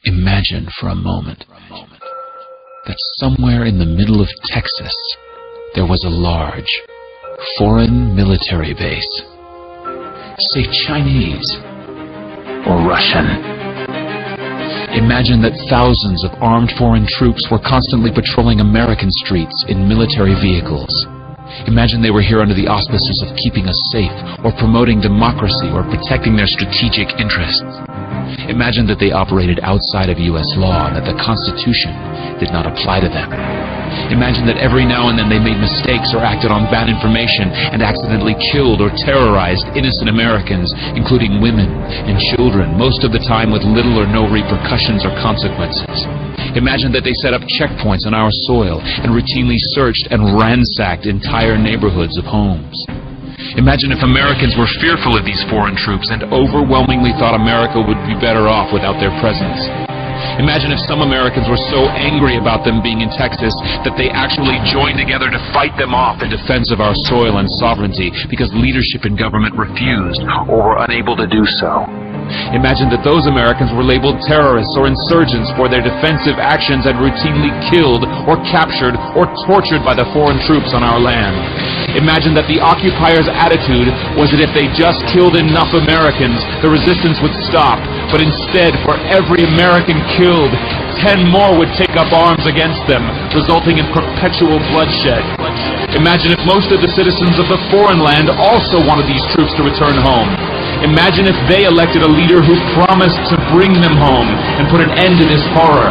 Imagine for a moment that somewhere in the middle of Texas there was a large foreign military base, say Chinese or Russian. Imagine that thousands of armed foreign troops were constantly patrolling American streets in military vehicles. Imagine they were here under the auspices of keeping us safe, or promoting democracy, or protecting their strategic interests. Imagine that they operated outside of U.S. law and that the Constitution did not apply to them. Imagine that every now and then they made mistakes or acted on bad information and accidentally killed or terrorized innocent Americans, including women and children, most of the time with little or no repercussions or consequences. Imagine that they set up checkpoints on our soil and routinely searched and ransacked entire neighborhoods of homes. Imagine if Americans were fearful of these foreign troops and overwhelmingly thought America would be better off without their presence. Imagine if some Americans were so angry about them being in Texas that they actually joined together to fight them off in defense of our soil and sovereignty because leadership in government refused or were unable to do so. Imagine that those Americans were labeled terrorists or insurgents for their defensive actions and routinely killed or captured or tortured by the foreign troops on our land. Imagine that the occupiers' attitude was that if they just killed enough Americans, the resistance would stop. But instead, for every American killed, 10 more would take up arms against them, resulting in perpetual bloodshed. Imagine if most of the citizens of the foreign land also wanted these troops to return home. Imagine if they elected a leader who promised to bring them home and put an end to this horror.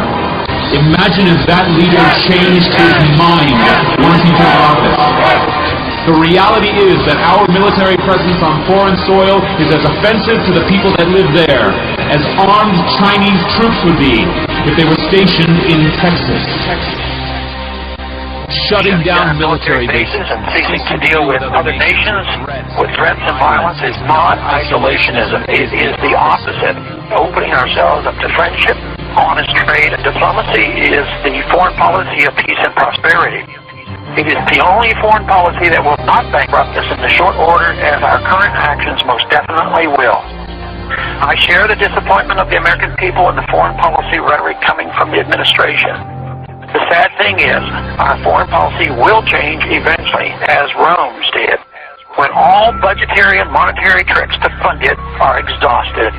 Imagine if that leader changed his mind once he took office. The reality is that our military presence on foreign soil is as offensive to the people that live there as armed Chinese troops would be if they were stationed in Texas. Shutting down military bases and ceasing to deal with other nations with threats and violence is not isolationism. It is the opposite. Opening ourselves up to friendship, honest trade, and diplomacy is the foreign policy of peace and prosperity. It is the only foreign policy that will not bankrupt us in the short order, as our current actions most definitely will. I share the disappointment of the American people in the foreign policy rhetoric coming from the administration. The sad thing is, our foreign policy will change eventually, as Rome's did, when all budgetary and monetary tricks to fund it are exhausted.